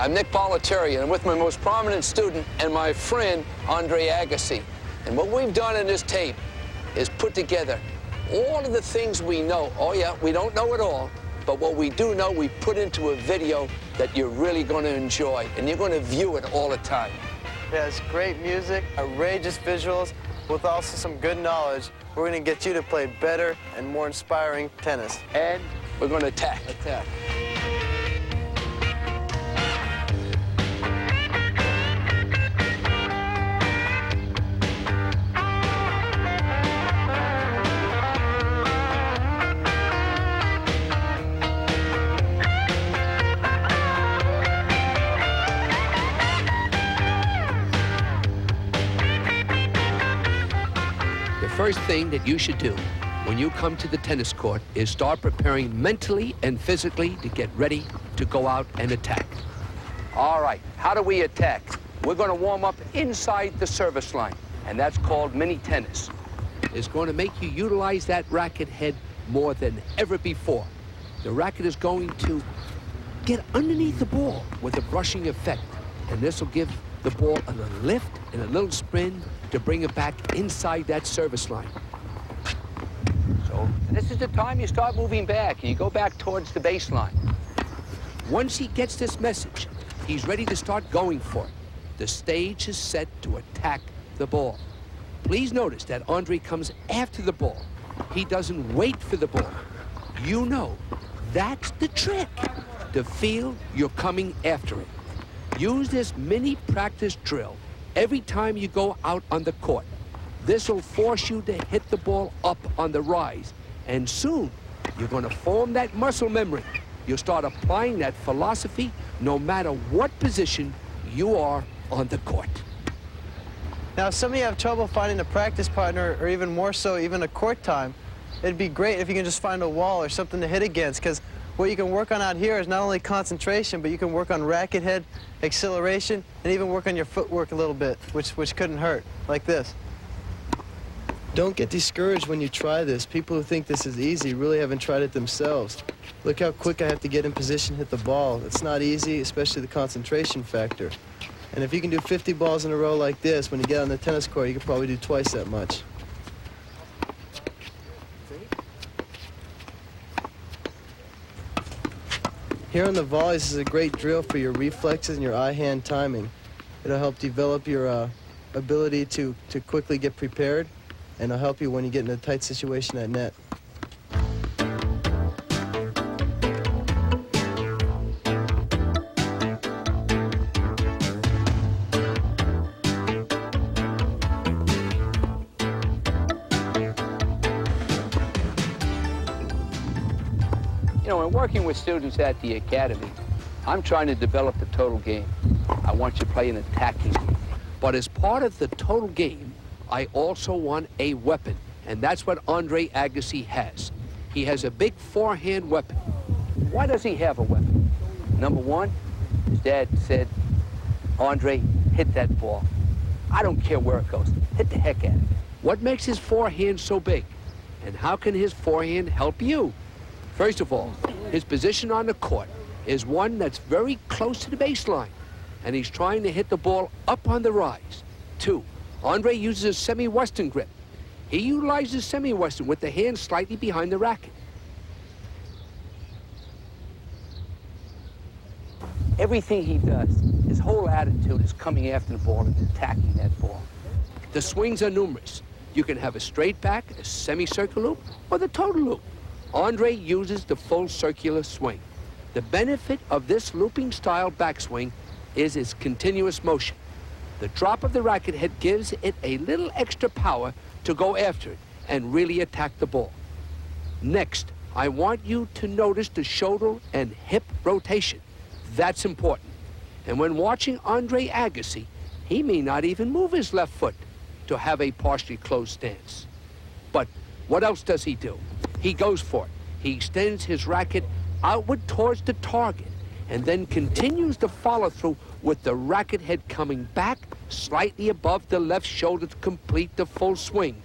I'm Nick Bollettieri, and I'm with my most prominent student and my friend, Andre Agassi. And what we've done in this tape is put together all of the things we know. Oh yeah, we don't know it all, but what we do know, we put into a video that you're really going to enjoy, and you're going to view it all the time. Yeah, it's great music, outrageous visuals, with also some good knowledge. We're going to get you to play better and more inspiring tennis. And we're going to attack. The first thing that you should do when you come to the tennis court is start preparing mentally and physically to get ready to go out and attack. All right, how do we attack? We're going to warm up inside the service line, and that's called mini tennis. It's going to make you utilize that racket head more than ever before. The racket is going to get underneath the ball with a brushing effect, and this will give the ball a little lift and a little spin to bring it back inside that service line. So this is the time you start moving back, and you go back towards the baseline. Once he gets this message, he's ready to start going for it. The stage is set to attack the ball. Please notice that Andre comes after the ball. He doesn't wait for the ball. You know, that's the trick, to feel you're coming after it. Use this mini practice drill every time you go out on the court. This will force you to hit the ball up on the rise, and soon you're going to form that muscle memory. You'll start applying that philosophy no matter what position you are on the court. Now, if some of you have trouble finding a practice partner, or even more so, even a court time, it'd be great if you can just find a wall or something to hit against, because what you can work on out here is not only concentration, but you can work on racket head, acceleration, and even work on your footwork a little bit, which couldn't hurt, like this. Don't get discouraged when you try this. People who think this is easy really haven't tried it themselves. Look how quick I have to get in position, hit the ball. It's not easy, especially the concentration factor. And if you can do 50 balls in a row like this, when you get on the tennis court, you can probably do twice that much. Here on the volleys, this is a great drill for your reflexes and your eye-hand timing. It'll help develop your ability to quickly get prepared, and it'll help you when you get in a tight situation at net. You know, when working with students at the academy, I'm trying to develop the total game. I want you to play an attacking game. But as part of the total game, I also want a weapon, and that's what Andre Agassi has. He has a big forehand weapon. Why does he have a weapon? Number one, his dad said, Andre, hit that ball. I don't care where it goes. Hit the heck at it. What makes his forehand so big? And how can his forehand help you? First of all, his position on the court is one that's very close to the baseline, and he's trying to hit the ball up on the rise. Two, Andre uses a semi-western grip. He utilizes semi-western with the hand slightly behind the racket. Everything he does, his whole attitude is coming after the ball and attacking that ball. The swings are numerous. You can have a straight back, a semicircular loop, or the total loop. Andre uses the full circular swing. The benefit of this looping style backswing is its continuous motion. The drop of the racket head gives it a little extra power to go after it and really attack the ball. Next, I want you to notice the shoulder and hip rotation. That's important. And when watching Andre Agassi, he may not even move his left foot to have a partially closed stance. But what else does he do? He goes for it. He extends his racket outward towards the target and then continues to follow through with the racket head coming back slightly above the left shoulder to complete the full swing.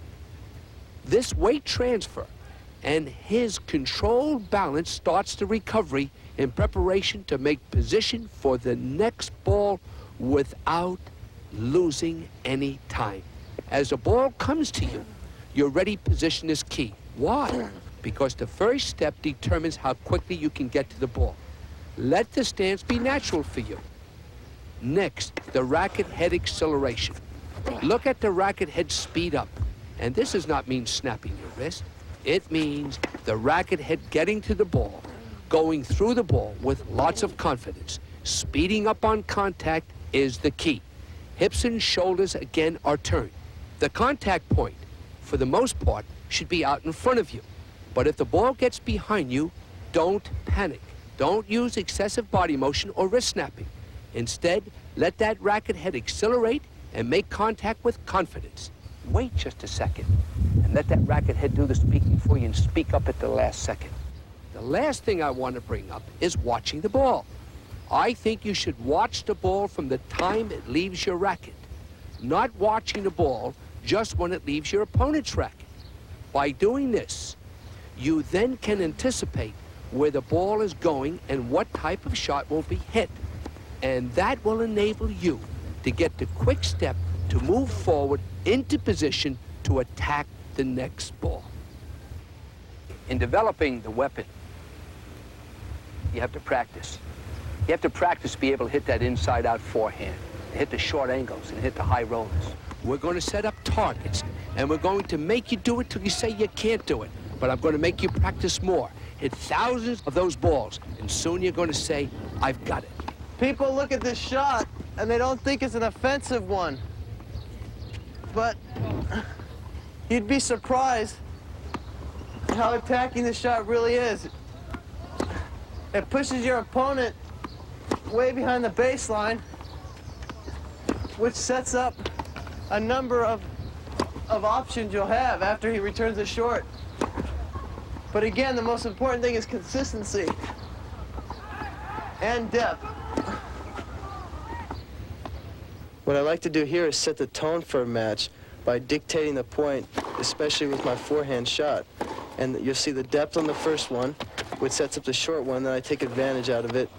This weight transfer and his controlled balance starts the recovery in preparation to make position for the next ball without losing any time. As the ball comes to you, your ready position is key. Why? Because the first step determines how quickly you can get to the ball. Let the stance be natural for you. Next, the racket head acceleration. Look at the racket head speed up. And this does not mean snapping your wrist. It means the racket head getting to the ball, going through the ball with lots of confidence. Speeding up on contact is the key. Hips and shoulders again are turned. The contact point, for the most part, should be out in front of you. But if the ball gets behind you, don't panic. Don't use excessive body motion or wrist snapping. Instead, let that racket head accelerate and make contact with confidence. Wait just a second and let that racket head do the speaking for you and speak up at the last second. The last thing I want to bring up is watching the ball. I think you should watch the ball from the time it leaves your racket, not watching the ball just when it leaves your opponent's racket. By doing this, you then can anticipate where the ball is going and what type of shot will be hit. And that will enable you to get the quick step to move forward into position to attack the next ball. In developing the weapon, you have to practice. You have to practice to be able to hit that inside-out forehand, hit the short angles, and hit the high rollers. We're going to set up targets, and we're going to make you do it till you say you can't do it. But I'm going to make you practice more. Hit thousands of those balls, and soon you're going to say, I've got it. People look at this shot, and they don't think it's an offensive one. But you'd be surprised how attacking the shot really is. It pushes your opponent way behind the baseline, which sets up a number of options you'll have after he returns the short. But again, the most important thing is consistency and depth. What I like to do here is set the tone for a match by dictating the point, especially with my forehand shot. And you'll see the depth on the first one, which sets up the short one, then I take advantage out of it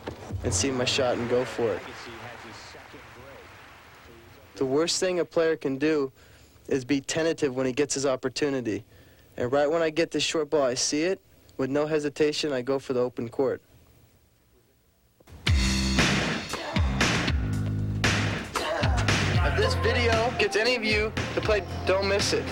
and see my shot and go for it. The worst thing a player can do is be tentative when he gets his opportunity. And right when I get this short ball, I see it, with no hesitation, I go for the open court. If this video gets any of you to play Don't Miss It.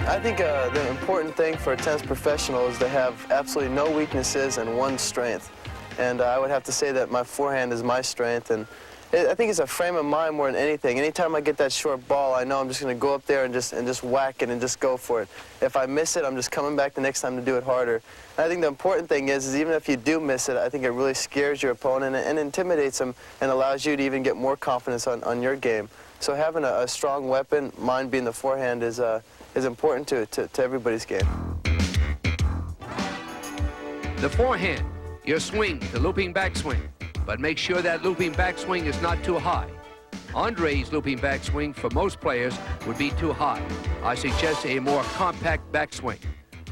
I think the important thing for a tennis professional is to have absolutely no weaknesses and one strength. And I would have to say that my forehand is my strength, and I think it's a frame of mind more than anything. Anytime I get that short ball, I know I'm just going to go up there and just whack it and just go for it. If I miss it, I'm just coming back the next time to do it harder. And I think the important thing is even if you do miss it, I think it really scares your opponent and intimidates him and allows you to even get more confidence on your game. So having a strong weapon, mine being the forehand, is important to everybody's game. The forehand, your swing, the looping backswing. But make sure that looping backswing is not too high. Andre's looping backswing for most players would be too high. I suggest a more compact backswing.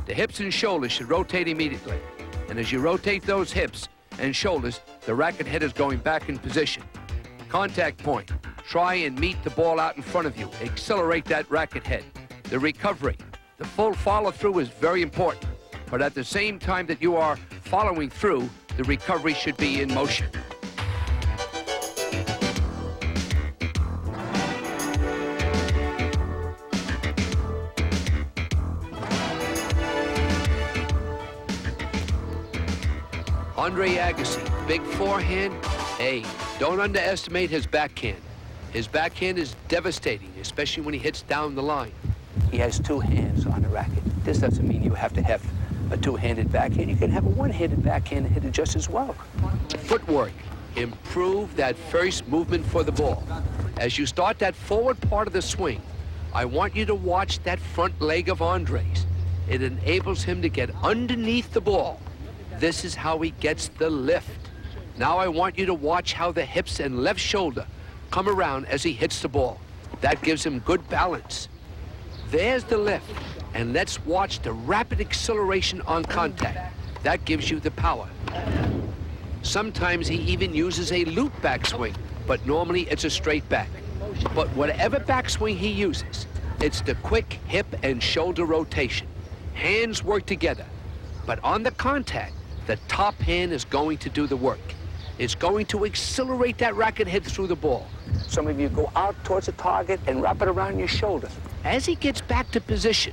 The hips and shoulders should rotate immediately. And as you rotate those hips and shoulders, the racket head is going back in position. Contact point. Try and meet the ball out in front of you. Accelerate that racket head. The recovery. The full follow-through is very important. But at the same time that you are following through, the recovery should be in motion. Andre Agassi, big forehand. Hey, don't underestimate his backhand. His backhand is devastating, especially when he hits down the line. He has two hands on the racket. This doesn't mean you have to have a two-handed backhand. You can have a one-handed backhand and hit it just as well. Footwork. Improve that first movement for the ball. As you start that forward part of the swing, I want you to watch that front leg of Andre's. It enables him to get underneath the ball. This is how he gets the lift. Now I want you to watch how the hips and left shoulder come around as he hits the ball. That gives him good balance. There's the lift, and let's watch the rapid acceleration on contact. That gives you the power. Sometimes he even uses a loop backswing, but normally it's a straight back. But whatever backswing he uses, it's the quick hip and shoulder rotation. Hands work together, but on the contact, the top hand is going to do the work. It's going to accelerate that racket head through the ball. Some of you go out towards the target and wrap it around your shoulder. As he gets back to position,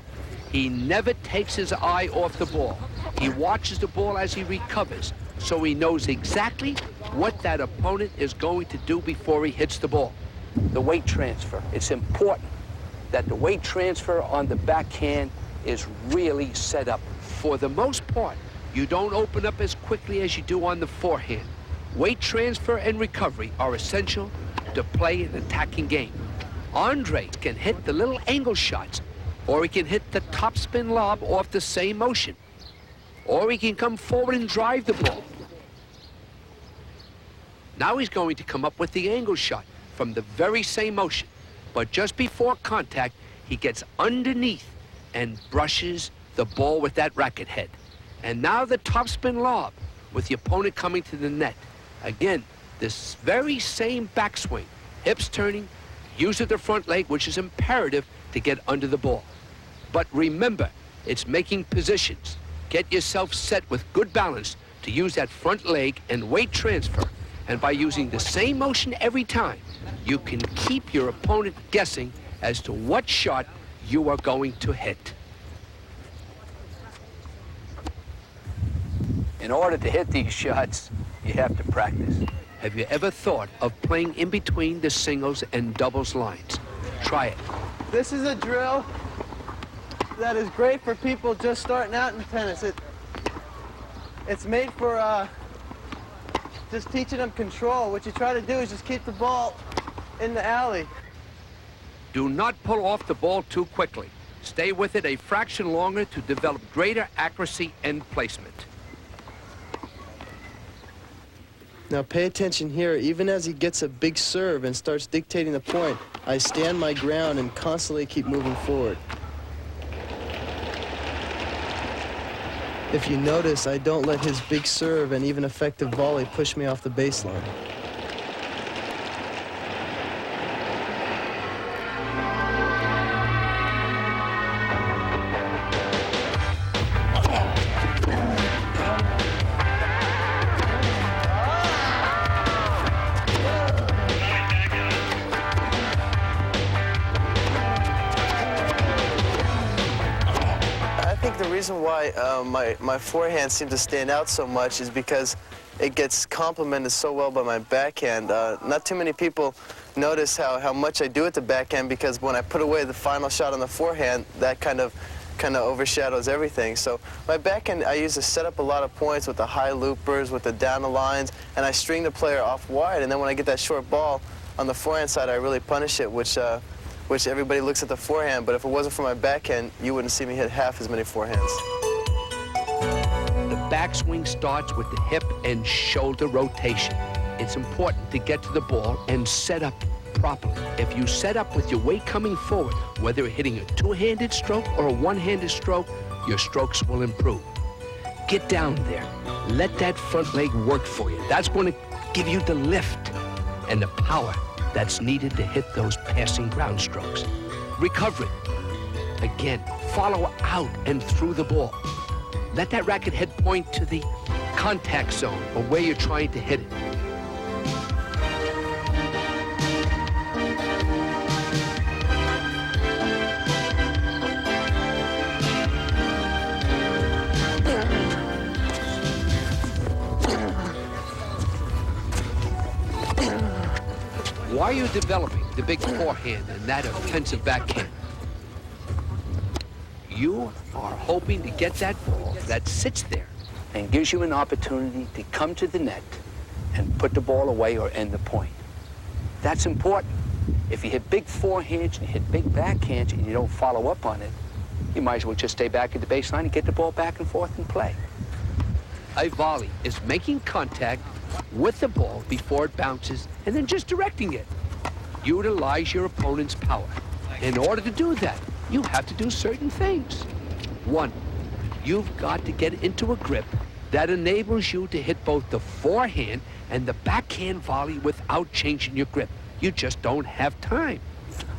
he never takes his eye off the ball. He watches the ball as he recovers, so he knows exactly what that opponent is going to do before he hits the ball. The weight transfer. It's important that the weight transfer on the backhand is really set up. For the most part, you don't open up as quickly as you do on the forehand. Weight transfer and recovery are essential to play an attacking game. Andre can hit the little angle shots, or he can hit the topspin lob off the same motion, or he can come forward and drive the ball. Now he's going to come up with the angle shot from the very same motion, but just before contact, he gets underneath and brushes the ball with that racket head. And now the topspin lob with the opponent coming to the net. Again, this very same backswing, hips turning, use of the front leg, which is imperative to get under the ball. But remember, it's making positions. Get yourself set with good balance to use that front leg and weight transfer. And by using the same motion every time, you can keep your opponent guessing as to what shot you are going to hit. In order to hit these shots, you have to practice. Have you ever thought of playing in between the singles and doubles lines? Try it. This is a drill that is great for people just starting out in tennis. It's made for just teaching them control. What you try to do is just keep the ball in the alley. Do not pull off the ball too quickly. Stay with it a fraction longer to develop greater accuracy and placement. Now pay attention here. Even as he gets a big serve and starts dictating the point, I stand my ground and constantly keep moving forward. If you notice, I don't let his big serve and even effective volley push me off the baseline. The reason why my forehand seems to stand out so much is because it gets complemented so well by my backhand. Not too many people notice how much I do at the backhand, because when I put away the final shot on the forehand, that kind of overshadows everything. So my backhand, I use to set up a lot of points with the high loopers, with the down the lines, and I string the player off wide, and then when I get that short ball on the forehand side, I really punish it, which everybody looks at the forehand, but if it wasn't for my backhand, you wouldn't see me hit half as many forehands. The backswing starts with the hip and shoulder rotation. It's important to get to the ball and set up properly. If you set up with your weight coming forward, whether you're hitting a two-handed stroke or a one-handed stroke, your strokes will improve. Get down there. Let that front leg work for you. That's going to give you the lift and the power that's needed to hit those passing ground strokes. Recover it. Again, follow out and through the ball. Let that racket head point to the contact zone or where you're trying to hit it. While you're developing the big forehand and that offensive backhand, you are hoping to get that ball that sits there and gives you an opportunity to come to the net and put the ball away or end the point. That's important. If you hit big forehands and you hit big backhands and you don't follow up on it, you might as well just stay back at the baseline and get the ball back and forth and play. A volley is making contact with the ball before it bounces and then just directing it. Utilize your opponent's power. In order to do that, you have to do certain things. One, you've got to get into a grip that enables you to hit both the forehand and the backhand volley without changing your grip. You just don't have time.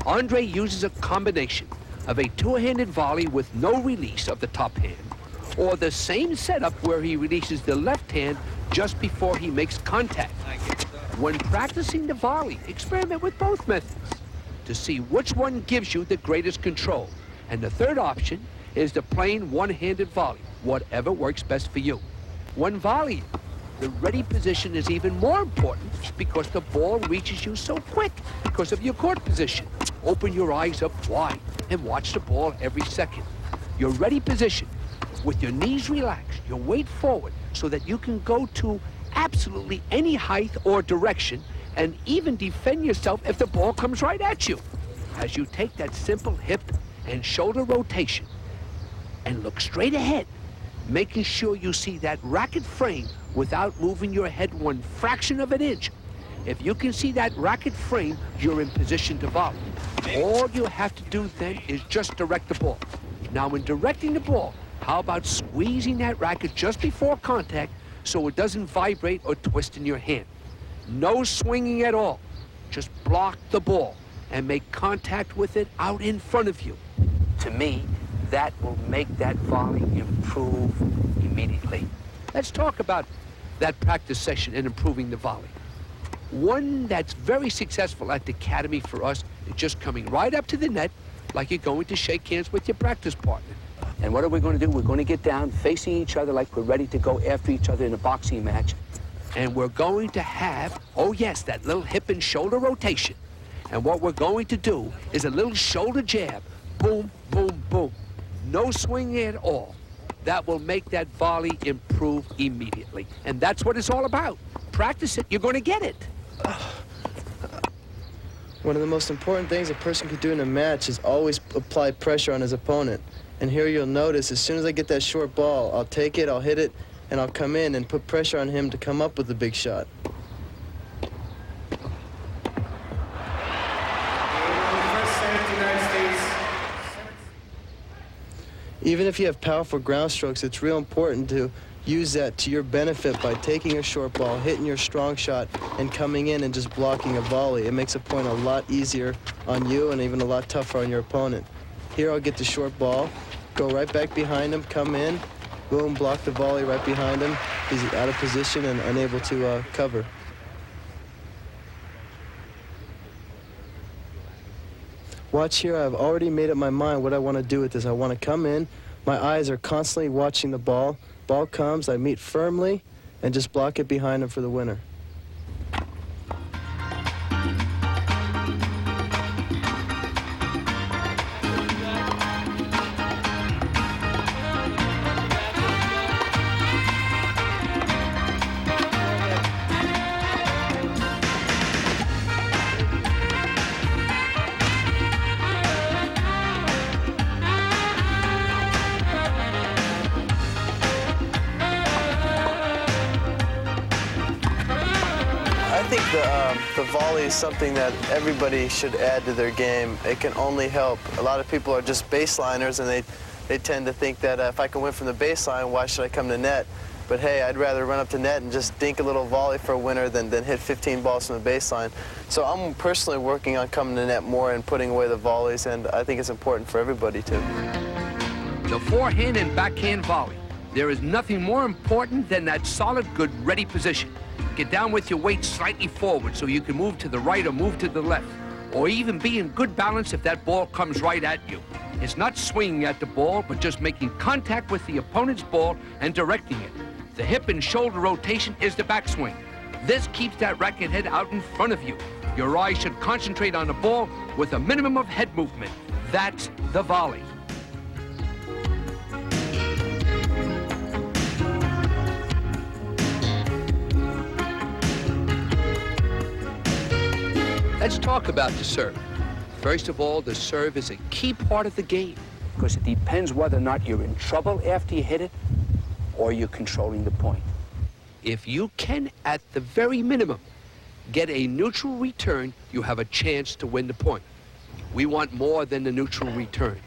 Andre uses a combination of a two-handed volley with no release of the top hand, or the same setup where he releases the left hand just before he makes contact. When practicing the volley, experiment with both methods to see which one gives you the greatest control. And the third option is the plain one-handed volley, whatever works best for you. When volleying, the ready position is even more important because the ball reaches you so quick because of your court position. Open your eyes up wide and watch the ball every second. Your ready position, with your knees relaxed, your weight forward, so that you can go to absolutely any height or direction and even defend yourself if the ball comes right at you. As you take that simple hip and shoulder rotation and look straight ahead, making sure you see that racket frame without moving your head one fraction of an inch. If you can see that racket frame, you're in position to volley. All you have to do then is just direct the ball. Now, in directing the ball, how about squeezing that racket just before contact so it doesn't vibrate or twist in your hand? No swinging at all. Just block the ball and make contact with it out in front of you. To me, that will make that volley improve immediately. Let's talk about that practice session and improving the volley. One that's very successful at the academy for us is just coming right up to the net like you're going to shake hands with your practice partner. And what are we going to do? We're going to get down facing each other like we're ready to go after each other in a boxing match. And we're going to have, oh yes, that little hip and shoulder rotation. And what we're going to do is a little shoulder jab. Boom, boom, boom. No swing at all. That will make that volley improve immediately. And that's what it's all about. Practice it, you're going to get it. One of the most important things a person could do in a match is always apply pressure on his opponent. And here you'll notice, as soon as I get that short ball, I'll take it, I'll hit it, and I'll come in and put pressure on him to come up with the big shot. Even if you have powerful ground strokes, it's real important to use that to your benefit by taking a short ball, hitting your strong shot, and coming in and just blocking a volley. It makes a point a lot easier on you and even a lot tougher on your opponent. Here I'll get the short ball, go right back behind him, come in, boom, block the volley right behind him. He's out of position and unable to cover. Watch here, I've already made up my mind what I want to do with this. I want to come in, my eyes are constantly watching the ball. Ball comes, I meet firmly, and just block it behind him for the winner. I think the volley is something that everybody should add to their game. It can only help. A lot of people are just baseliners, and they tend to think that if I can win from the baseline, why should I come to net? But hey, I'd rather run up to net and just dink a little volley for a winner than hit 15 balls from the baseline. So I'm personally working on coming to net more and putting away the volleys, and I think it's important for everybody to. The forehand and backhand volley. There is nothing more important than that solid, good, ready position. Get down with your weight slightly forward so you can move to the right or move to the left, or even be in good balance if that ball comes right at you. It's not swinging at the ball, but just making contact with the opponent's ball and directing it. The hip and shoulder rotation is the backswing. This keeps that racket head out in front of you. Your eyes should concentrate on the ball with a minimum of head movement. That's the volley. Let's talk about the serve. First of all, the serve is a key part of the game because it depends whether or not you're in trouble after you hit it or you're controlling the point. If you can, at the very minimum, get a neutral return, you have a chance to win the point. We want more than the neutral return.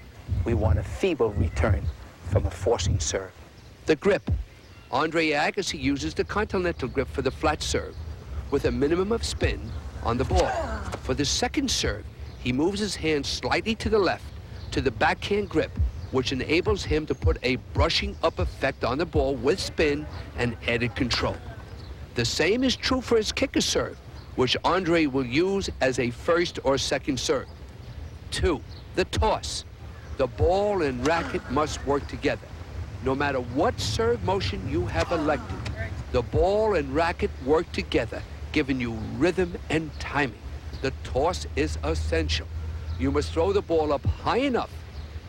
We want a feeble return from a forcing serve. The grip. Andre Agassi uses the continental grip for the flat serve with a minimum of spin on the ball. For the second serve, he moves his hand slightly to the left to the backhand grip, which enables him to put a brushing up effect on the ball with spin and added control. The same is true for his kicker serve, which Andre will use as a first or second serve. 2, the toss. The ball and racket must work together. No matter what serve motion you have elected, the ball and racket work together, giving you rhythm and timing. The toss is essential. You must throw the ball up high enough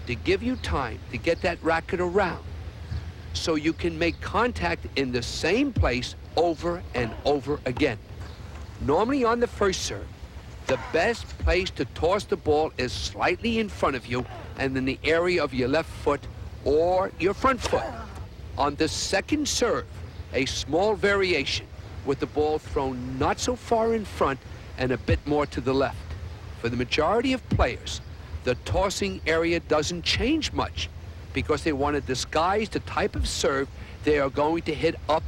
to give you time to get that racket around so you can make contact in the same place over and over again. Normally on the first serve, the best place to toss the ball is slightly in front of you and in the area of your left foot or your front foot. On the second serve, a small variation with the ball thrown not so far in front and a bit more to the left. For the majority of players, the tossing area doesn't change much because they want to disguise the type of serve they are going to hit up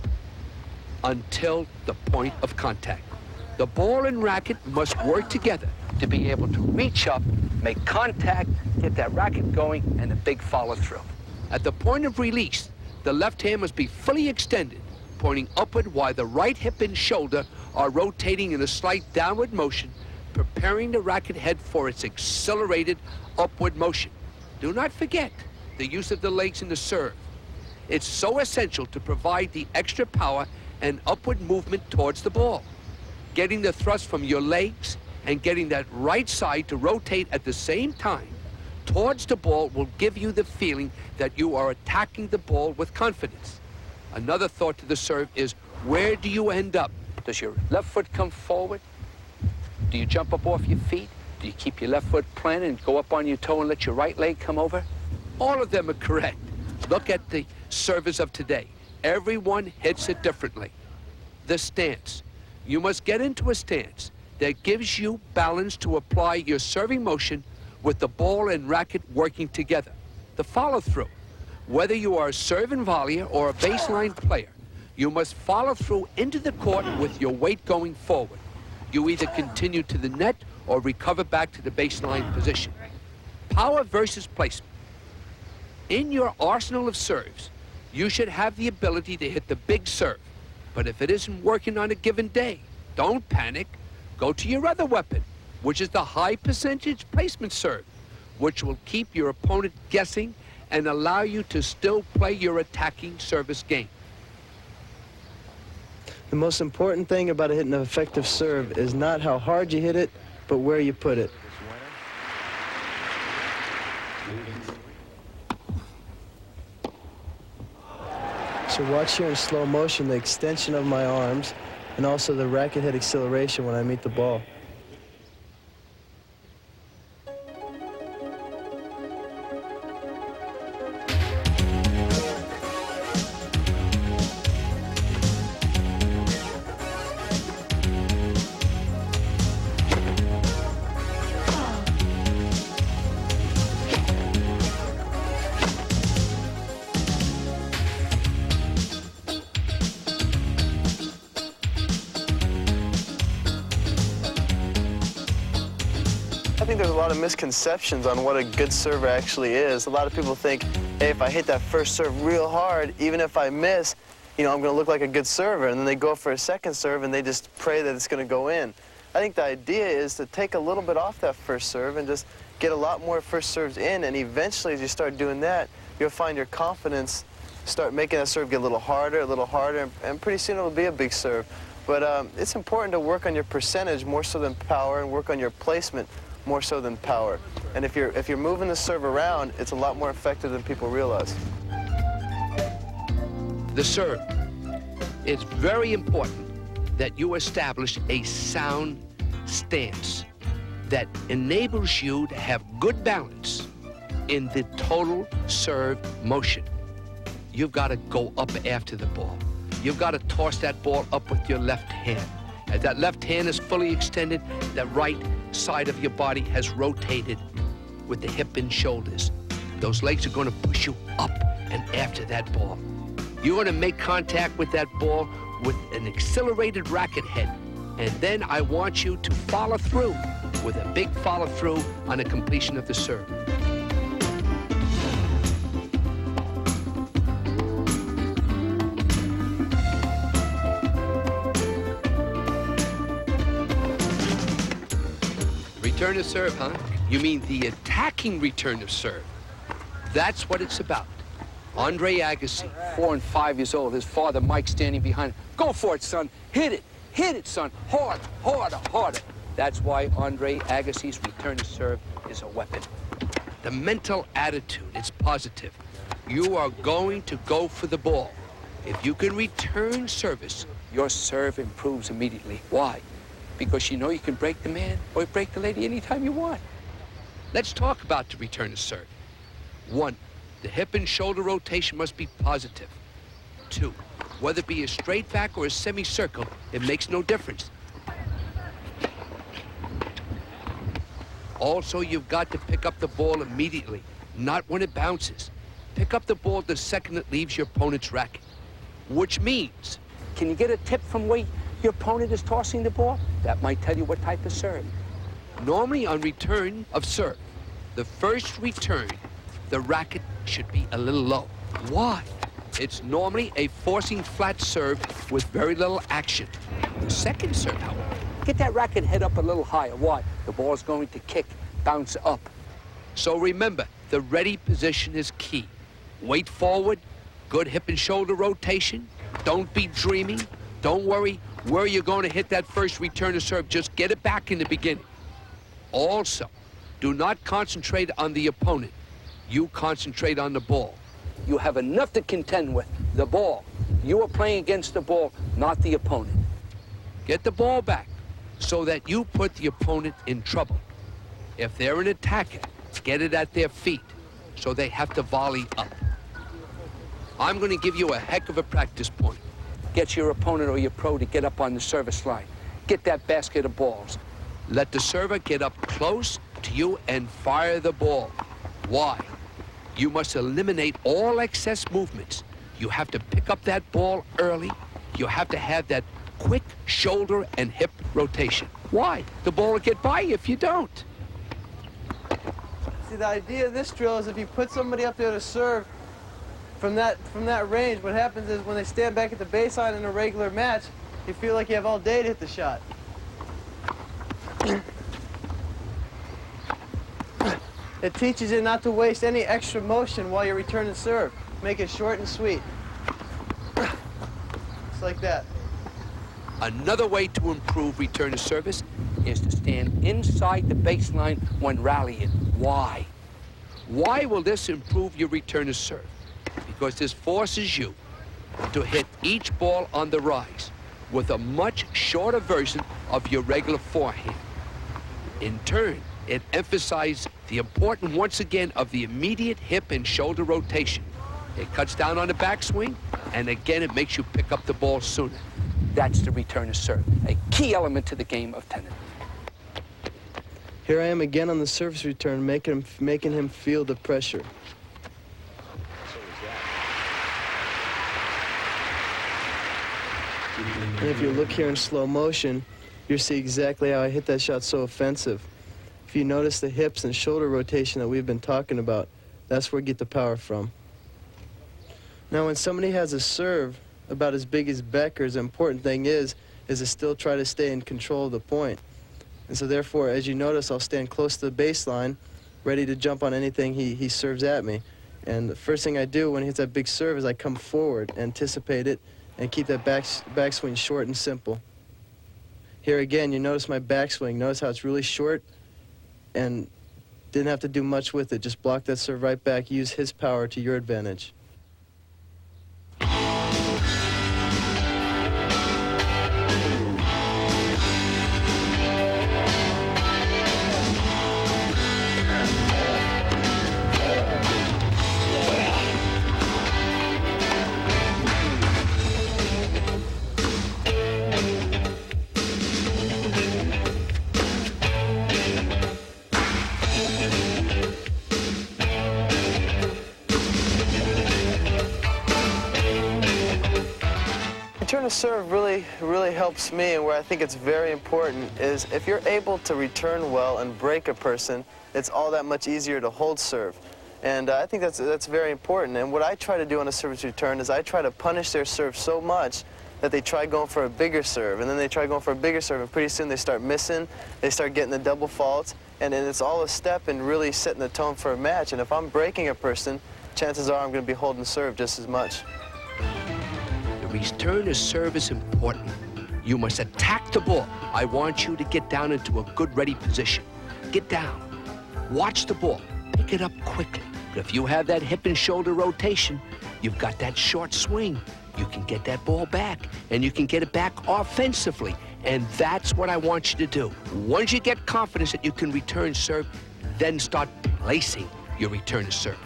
until the point of contact. The ball and racket must work together to be able to reach up, make contact, get that racket going, and a big follow-through. At the point of release, the left hand must be fully extended, pointing upward while the right hip and shoulder are rotating in a slight downward motion, preparing the racket head for its accelerated upward motion. Do not forget the use of the legs in the serve. It's so essential to provide the extra power and upward movement towards the ball. Getting the thrust from your legs and getting that right side to rotate at the same time towards the ball will give you the feeling that you are attacking the ball with confidence. Another thought to the serve is, where do you end up? Does your left foot come forward? Do you jump up off your feet? Do you keep your left foot planted and go up on your toe and let your right leg come over? All of them are correct. Look at the servers of today. Everyone hits it differently. The stance. You must get into a stance that gives you balance to apply your serving motion with the ball and racket working together. The follow-through. Whether you are a serve and volleyer or a baseline player, you must follow through into the court with your weight going forward. You either continue to the net or recover back to the baseline position. Power versus placement. In your arsenal of serves, you should have the ability to hit the big serve. But if it isn't working on a given day, don't panic. Go to your other weapon, which is the high percentage placement serve, which will keep your opponent guessing and allow you to still play your attacking service game. The most important thing about hitting an effective serve is not how hard you hit it, but where you put it. So watch here in slow motion the extension of my arms and also the racket head acceleration when I meet the ball. I think there's a lot of misconceptions on what a good server actually is. A lot of people think, hey, if I hit that first serve real hard, even if I miss, I'm going to look like a good server. And then they go for a second serve and they just pray that it's going to go in. I think the idea is to take a little bit off that first serve and just get a lot more first serves in. And eventually, as you start doing that, you'll find your confidence start making that serve get a little harder, and pretty soon it'll be a big serve. But it's important to work on your percentage more so than power and work on your placement more so than power. And if you're moving the serve around, it's a lot more effective than people realize. The serve. It's very important that you establish a sound stance that enables you to have good balance in the total serve motion. you've got to go up after the ball. You've got to toss that ball up with your left hand. As that left hand is fully extended, the right side of your body has rotated with the hip and shoulders. Those legs are going to push you up and after that ball. You're going to make contact with that ball with an accelerated racket head. And then I want you to follow through with a big follow through on the completion of the serve. Return of serve, huh? You mean the attacking return of serve. That's what it's about. Andre Agassi, 4 and 5 years old. His father, Mike, standing behind him. Go for it, son. Hit it. Hit it, son. Harder, harder, harder. That's why Andre Agassi's return of serve is a weapon. the mental attitude, it's positive. You are going to go for the ball. If you can return service, your serve improves immediately. Why? Because you know you can break the man or break the lady anytime you want. Let's talk about the return of serve. 1, the hip and shoulder rotation must be positive. 2, whether it be a straight back or a semicircle, it makes no difference. Also, you've got to pick up the ball immediately, not when it bounces. Pick up the ball the second it leaves your opponent's racket, which means, can you get a tip from where your opponent is tossing the ball? That might tell you what type of serve. Normally on return of serve, the first return, the racket should be a little low. Why? It's normally a forcing flat serve with very little action. The second serve, however, get that racket head up a little higher. Why? The ball is going to kick, bounce up. So remember, the ready position is key. Weight forward, good hip and shoulder rotation. Don't be dreaming. Don't worry where you're going to hit that first return to serve. Just get it back in the beginning. Also, do not concentrate on the opponent. You concentrate on the ball. You have enough to contend with, the ball. You are playing against the ball, not the opponent. Get the ball back so that you put the opponent in trouble. If they're an attacker, get it at their feet so they have to volley up. I'm going to give you a heck of a practice point. Get your opponent or your pro to get up on the service line. Get that basket of balls. Let the server get up close to you and fire the ball. Why? You must eliminate all excess movements. You have to pick up that ball early. You have to have that quick shoulder and hip rotation. Why? The ball will get by you if you don't. See, the idea of this drill is if you put somebody up there to serve from that range, what happens is when they stand back at the baseline in a regular match, you feel like you have all day to hit the shot. It teaches you not to waste any extra motion while you're returning serve. Make it short and sweet. Just like that. Another way to improve return to service is to stand inside the baseline when rallying. Why? Why will this improve your return to serve? Because this forces you to hit each ball on the rise with a much shorter version of your regular forehand. In turn, it emphasizes the importance, once again, of the immediate hip and shoulder rotation. It cuts down on the backswing, and again, it makes you pick up the ball sooner. That's the return of serve, a key element to the game of tennis. Here I am again on the service return, making him feel the pressure. And if you look here in slow motion, you'll see exactly how I hit that shot so offensive. If you notice the hips and shoulder rotation that we've been talking about, that's where we get the power from. Now, when somebody has a serve about as big as Becker's, the important thing is to still try to stay in control of the point. And so therefore, as you notice, I'll stand close to the baseline, ready to jump on anything he serves at me. And the first thing I do when he hits that big serve is I come forward, anticipate it, and keep that backswing short and simple. Here again, you notice my backswing. Notice how it's really short and didn't have to do much with it. Just block that serve right back, use his power to your advantage. a serve really helps me, and where I think it's very important is if you're able to return well and break a person, it's all that much easier to hold serve. And I think that's very important. And what I try to do on a service return is I try to punish their serve so much that they try going for a bigger serve, and then they try going for a bigger serve, and pretty soon they start missing, they start getting the double faults, and then it's all a step in really setting the tone for a match. And if I'm breaking a person, chances are I'm going to be holding serve just as much. The return of serve is important. You must attack the ball. I want you to get down into a good ready position. Get down. Watch the ball. Pick it up quickly. But if you have that hip and shoulder rotation, you've got that short swing. You can get that ball back, and you can get it back offensively. And that's what I want you to do. Once you get confidence that you can return serve, then start placing your return to serve.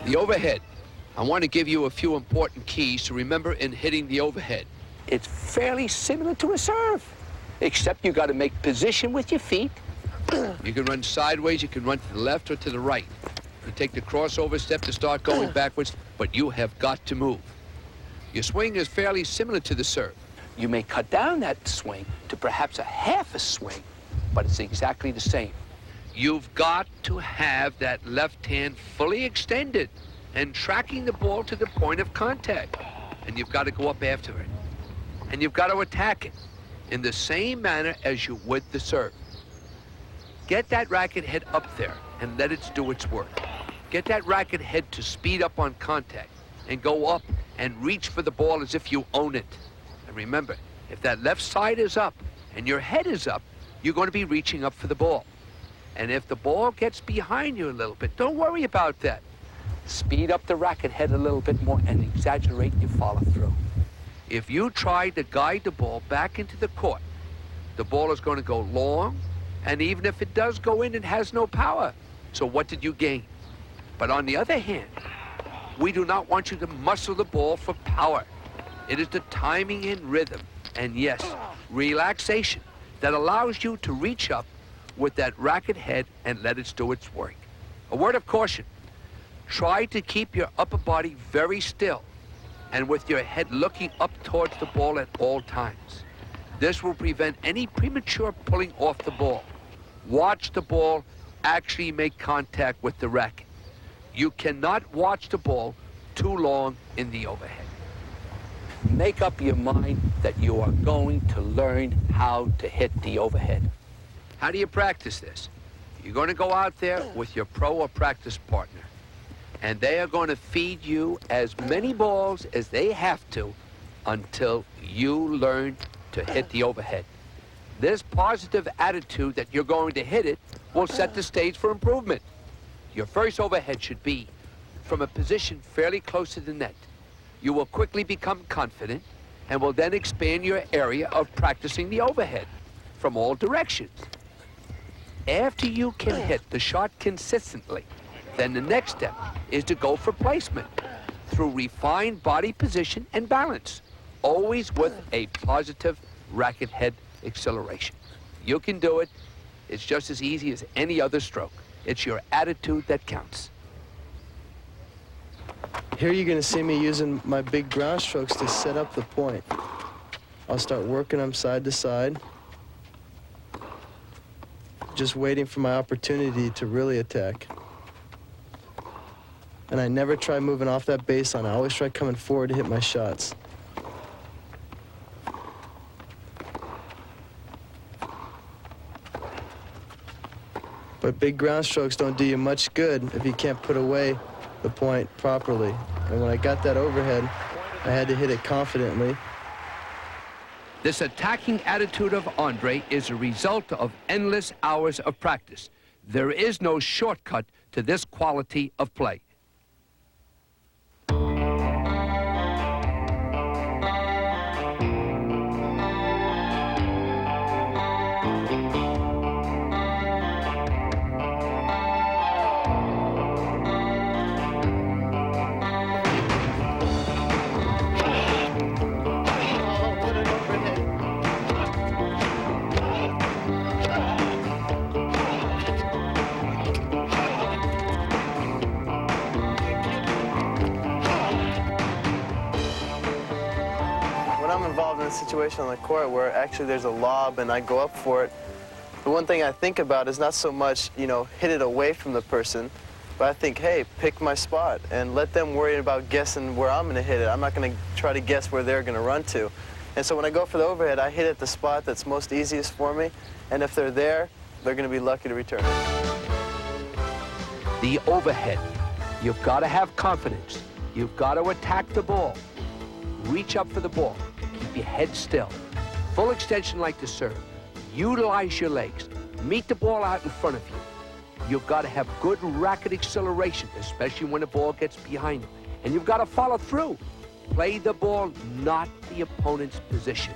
The overhead. I want to give you a few important keys to remember in hitting the overhead. It's fairly similar to a serve, except you got to make position with your feet. You can run sideways, you can run to the left or to the right. You take the crossover step to start going backwards, but you have got to move. Your swing is fairly similar to the serve. You may cut down that swing to perhaps a half a swing, but it's exactly the same. You've got to have that left hand fully extended and tracking the ball to the point of contact. And you've got to go up after it. And you've got to attack it in the same manner as you would the serve. Get that racket head up there and let it do its work. Get that racket head to speed up on contact and go up and reach for the ball as if you own it. And remember, if that left side is up and your head is up, you're going to be reaching up for the ball. And if the ball gets behind you a little bit, don't worry about that. Speed up the racket head a little bit more and exaggerate your follow through. If you try to guide the ball back into the court, the ball is going to go long, and even if it does go in, it has no power. So what did you gain? But on the other hand, we do not want you to muscle the ball for power. It is the timing and rhythm, and yes, relaxation that allows you to reach up with that racket head and let it do its work. A word of caution. Try to keep your upper body very still and with your head looking up towards the ball at all times. This will prevent any premature pulling off the ball. Watch the ball actually make contact with the racket. You cannot watch the ball too long in the overhead. Make up your mind that you are going to learn how to hit the overhead. How do you practice this? You're going to go out there with your pro or practice partner, and they are going to feed you as many balls as they have to until you learn to hit the overhead. This positive attitude that you're going to hit it will set the stage for improvement. Your first overhead should be from a position fairly close to the net. You will quickly become confident and will then expand your area of practicing the overhead from all directions. After you can hit the shot consistently, then the next step is to go for placement through refined body position and balance, always with a positive racket head acceleration. You can do it. It's just as easy as any other stroke. It's your attitude that counts. Here you're going to see me using my big ground strokes to set up the point. I'll start working them side to side, just waiting for my opportunity to really attack. And I never try moving off that baseline. I always try coming forward to hit my shots. But big ground strokes don't do you much good if you can't put away the point properly. And when I got that overhead, I had to hit it confidently. This attacking attitude of Andre is a result of endless hours of practice. There is no shortcut to this quality of play. involved in a situation on the court where actually there's a lob and I go up for it, the one thing I think about is not so much, you know, hit it away from the person, but I think, hey, pick my spot and let them worry about guessing where I'm going to hit it. I'm not going to try to guess where they're going to run to. And so when I go for the overhead, I hit at the spot that's most easiest for me, and if they're there, they're going to be lucky to return it. The overhead. You've got to have confidence. You've got to attack the ball. Reach up for the ball. Keep your head still. Full extension like the serve. Utilize your legs. Meet the ball out in front of you. You've got to have good racket acceleration, especially when the ball gets behind you. And you've got to follow through. Play the ball, not the opponent's position.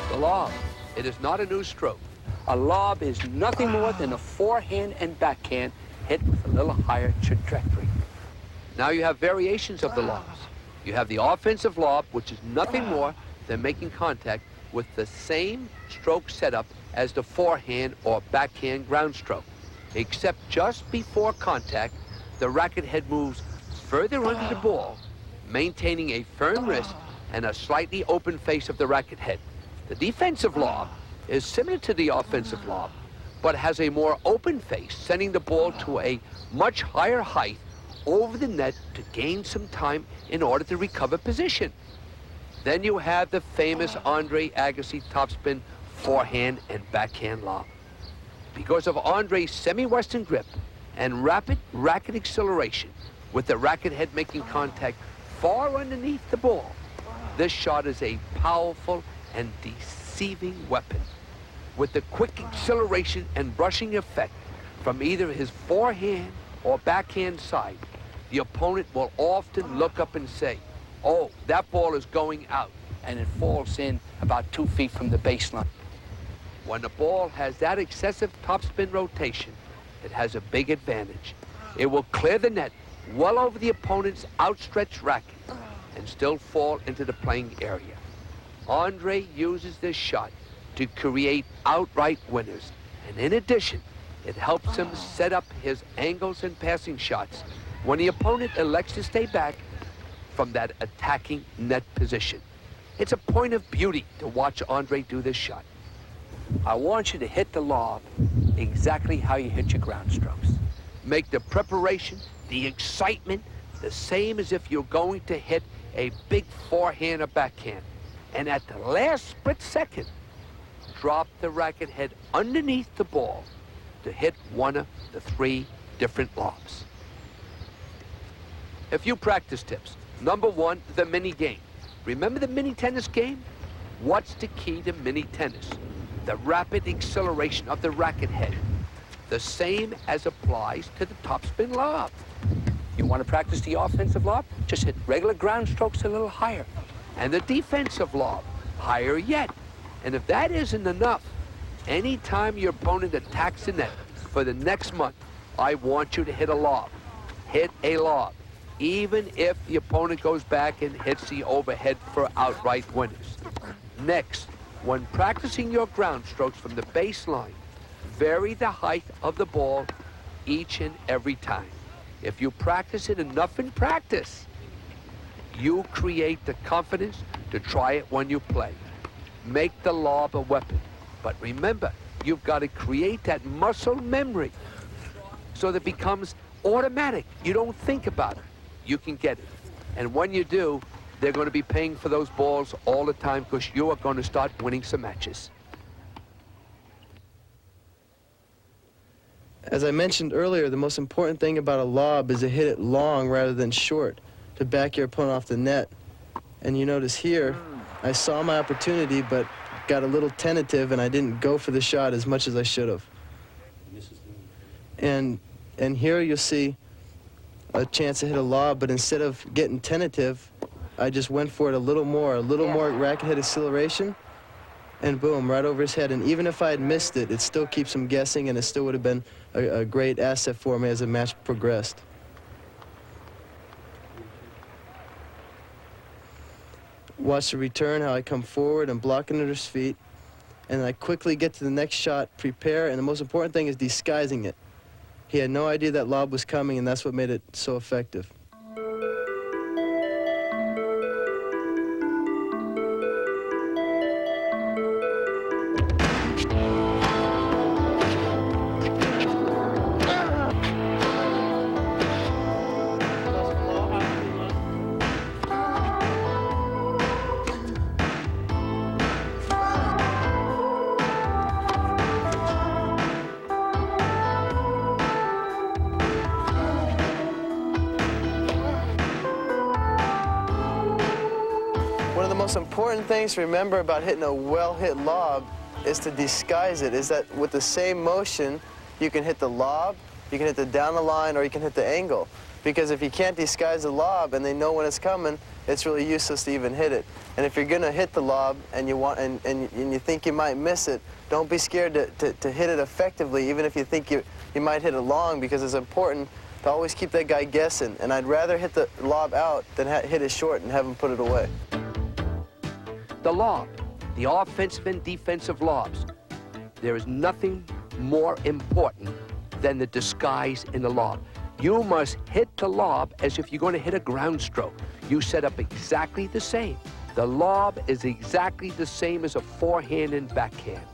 The lob. It is not a new stroke. A lob is nothing more than a forehand and backhand hit with a little higher trajectory. Now you have variations of the lobs. You have the offensive lob, which is nothing more than making contact with the same stroke setup as the forehand or backhand ground stroke. Except just before contact, the racket head moves further under the ball, maintaining a firm wrist and a slightly open face of the racket head. The defensive lob is similar to the offensive lob, but has a more open face, sending the ball to a much higher height over the net to gain some time in order to recover position. Then you have the famous Andre Agassi topspin forehand and backhand lob. Because of Andre's semi-western grip and rapid racket acceleration, with the racket head making contact far underneath the ball, this shot is a powerful and deceiving weapon. With the quick acceleration and brushing effect from either his forehand or backhand side, the opponent will often look up and say, oh, that ball is going out, and it falls in about 2 feet from the baseline. When the ball has that excessive topspin rotation, it has a big advantage. It will clear the net well over the opponent's outstretched racket and still fall into the playing area. Andre uses this shot to create outright winners, and in addition, it helps him set up his angles and passing shots when the opponent elects to stay back from that attacking net position. It's a point of beauty to watch Andre do this shot. I want you to hit the lob exactly how you hit your ground strokes. Make the preparation, the excitement, the same as if you're going to hit a big forehand or backhand. And at the last split second, drop the racket head underneath the ball to hit one of the 3 different lobs. A few practice tips. Number 1, the mini game. Remember the mini tennis game? What's the key to mini tennis? The rapid acceleration of the racket head. The same as applies to the topspin lob. You want to practice the offensive lob? Just hit regular ground strokes a little higher. And the defensive lob, higher yet. And if that isn't enough, anytime your opponent attacks the net for the next month, I want you to hit a lob. Hit a lob. Even if the opponent goes back and hits the overhead for outright winners. Next, when practicing your ground strokes from the baseline, vary the height of the ball each and every time. If you practice it enough in practice, you create the confidence to try it when you play. Make the lob a weapon. But remember, you've got to create that muscle memory so that it becomes automatic. You don't think about it. You can get it. And when you do, they're going to be paying for those balls all the time because you are going to start winning some matches. As I mentioned earlier, the most important thing about a lob is to hit it long rather than short to back your opponent off the net. And you notice here, I saw my opportunity but got a little tentative and I didn't go for the shot as much as I should have. And here you'll see a chance to hit a lob, but instead of getting tentative, I just went for it a little more racket head acceleration, and boom, right over his head. And even if I had missed it, it still keeps him guessing, and it still would have been a great asset for me as the match progressed. Watch the return, how I come forward and block under his feet. And then I quickly get to the next shot, prepare, and the most important thing is disguising it. He had no idea that lob was coming, and that's what made it so effective. One of the most important things to remember about hitting a well-hit lob is to disguise it, is that with the same motion, you can hit the lob, you can hit the down the line, or you can hit the angle. Because if you can't disguise the lob and they know when it's coming, it's really useless to even hit it. And if you're gonna hit the lob and you think you might miss it, don't be scared to hit it effectively, even if you think you might hit it long, because it's important to always keep that guy guessing. And I'd rather hit the lob out than hit it short and have him put it away. The lob, the offensive and defensive lobs. There is nothing more important than the disguise in the lob. You must hit the lob as if you're going to hit a ground stroke. You set up exactly the same. The lob is exactly the same as a forehand and backhand.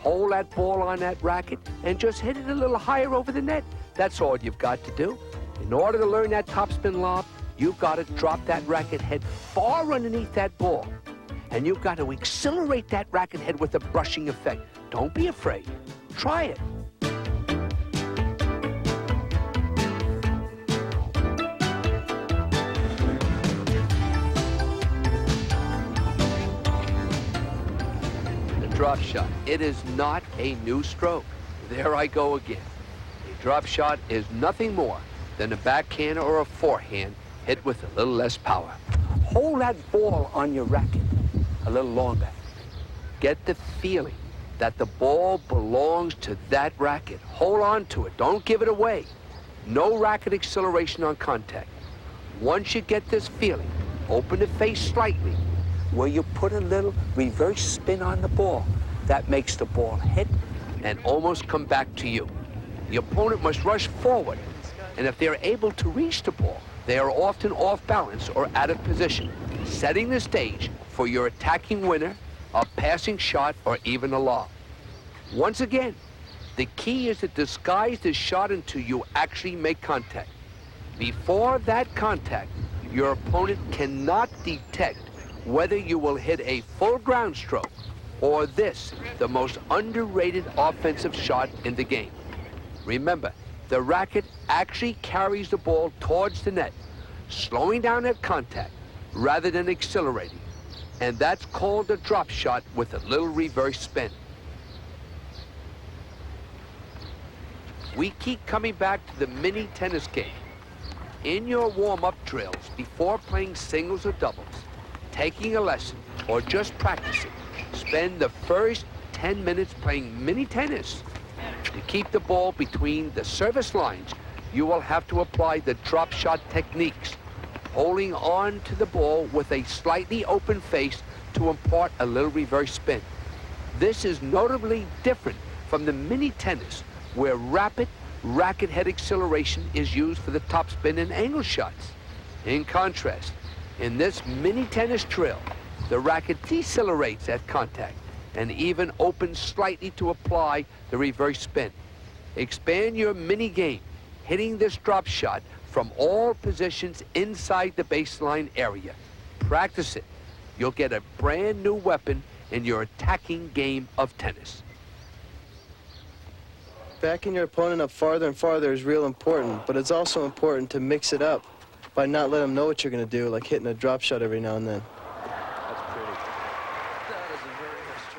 Hold that ball on that racket and just hit it a little higher over the net. That's all you've got to do. In order to learn that topspin lob, you've got to drop that racket head far underneath that ball. And you've got to accelerate that racket head with a brushing effect. Don't be afraid. Try it. The drop shot. It is not a new stroke. There I go again. A drop shot is nothing more than a backhand or a forehand hit with a little less power. Hold that ball on your racket a little longer. Get the feeling that the ball belongs to that racket. Hold on to it. Don't give it away. No racket acceleration on contact. Once you get this feeling, open the face slightly, where you put a little reverse spin on the ball. That makes the ball hit and almost come back to you. The opponent must rush forward, and if they're able to reach the ball, they are often off balance or out of position, setting the stage for your attacking winner, a passing shot, or even a lob. Once again, the key is to disguise the shot until you actually make contact. Before that contact, your opponent cannot detect whether you will hit a full ground stroke or this, the most underrated offensive shot in the game. Remember, the racket actually carries the ball towards the net, slowing down at contact rather than accelerating. And that's called a drop shot with a little reverse spin. We keep coming back to the mini tennis game. In your warm-up drills, before playing singles or doubles, taking a lesson, or just practicing, spend the first 10 minutes playing mini tennis. To keep the ball between the service lines, you will have to apply the drop shot techniques, holding on to the ball with a slightly open face to impart a little reverse spin. This is notably different from the mini tennis, where rapid racket head acceleration is used for the topspin and angle shots. In contrast, in this mini tennis drill, the racket decelerates at contact and even opens slightly to apply the reverse spin. Expand your mini game, hitting this drop shot from all positions inside the baseline area. Practice it. You'll get a brand new weapon in your attacking game of tennis. Backing your opponent up farther and farther is real important, but it's also important to mix it up by not letting them know what you're going to do, like hitting a drop shot every now and then. That's pretty.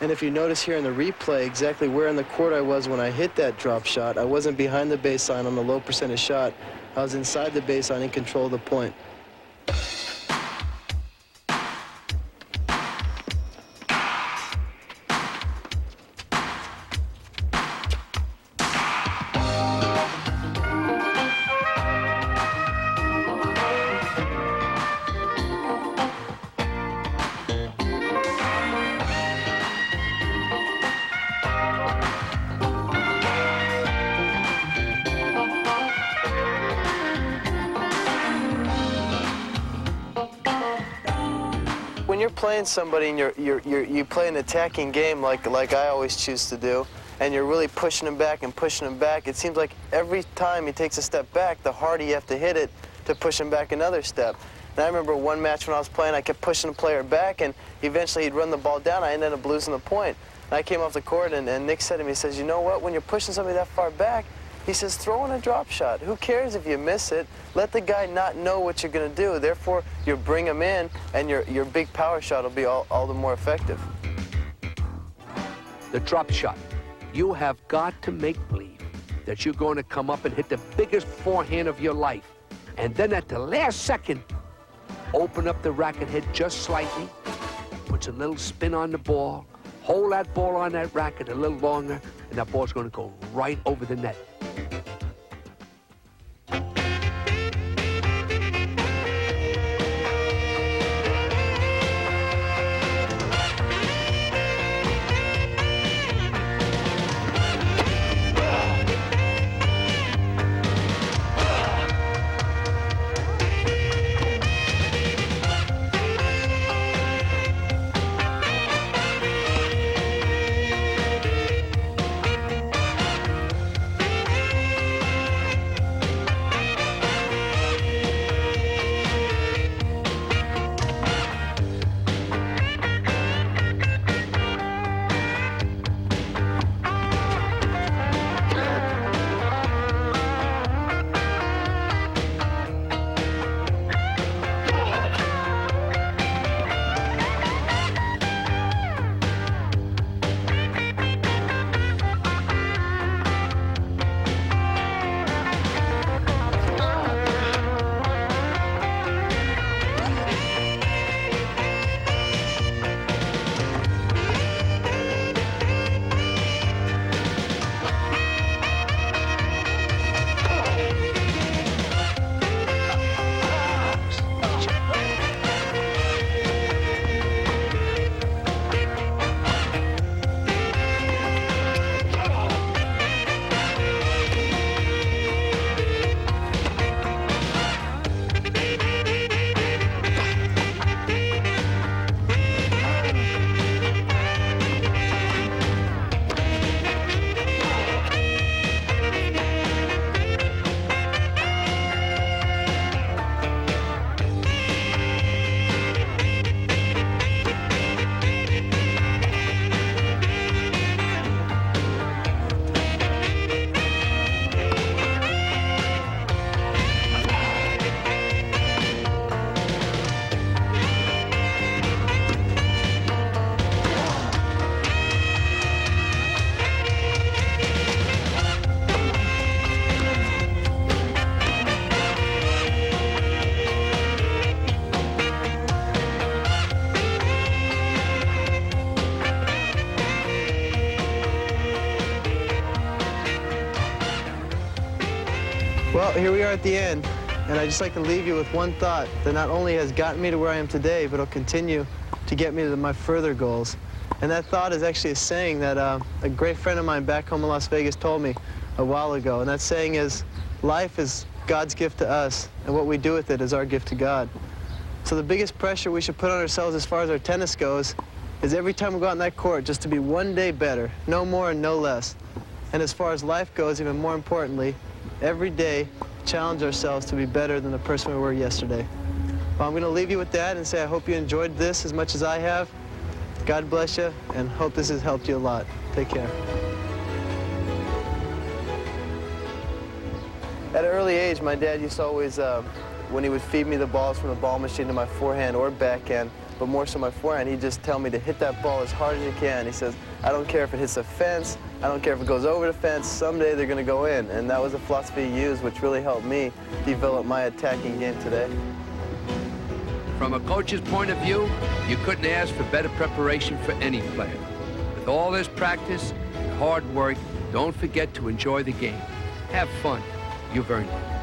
And if you notice here in the replay exactly where in the court I was when I hit that drop shot, I wasn't behind the baseline on the low percentage shot. I was inside the baseline in control of the point. when you're playing somebody and you play an attacking game like I always choose to do, and you're really pushing him back and pushing him back, it seems like every time he takes a step back, the harder you have to hit it to push him back another step. And I remember one match when I was playing, I kept pushing the player back, and eventually he'd run the ball down. I ended up losing the point. And I came off the court, and Nick said to me, he says, you know what, when you're pushing somebody that far back, he says, throw in a drop shot. Who cares if you miss it? Let the guy not know what you're going to do. Therefore, you bring him in, and your big power shot will be all the more effective. The drop shot. You have got to make believe that you're going to come up and hit the biggest forehand of your life. And then at the last second, open up the racket head just slightly, puts a little spin on the ball, hold that ball on that racket a little longer, and that ball's going to go right over the net. Well, here we are at the end, and I'd just like to leave you with one thought that not only has gotten me to where I am today, but will continue to get me to my further goals. And that thought is actually a saying that a great friend of mine back home in Las Vegas told me a while ago, and that saying is, life is God's gift to us, and what we do with it is our gift to God. So the biggest pressure we should put on ourselves as far as our tennis goes is every time we go out on that court just to be one day better, no more and no less. And as far as life goes, even more importantly, every day challenge ourselves to be better than the person we were yesterday. Well, I'm going to leave you with that and say I hope you enjoyed this as much as I have. God bless you, and hope this has helped you a lot. Take care. At an early age, my dad used to always, when he would feed me the balls from the ball machine to my forehand or backhand, but more so my forehand, he'd just tell me to hit that ball as hard as you can. He says, I don't care if it hits the fence, I don't care if it goes over the fence, someday they're going to go in. And that was a philosophy he used, which really helped me develop my attacking game today. From a coach's point of view, you couldn't ask for better preparation for any player. With all this practice and hard work, don't forget to enjoy the game. Have fun. You've earned it.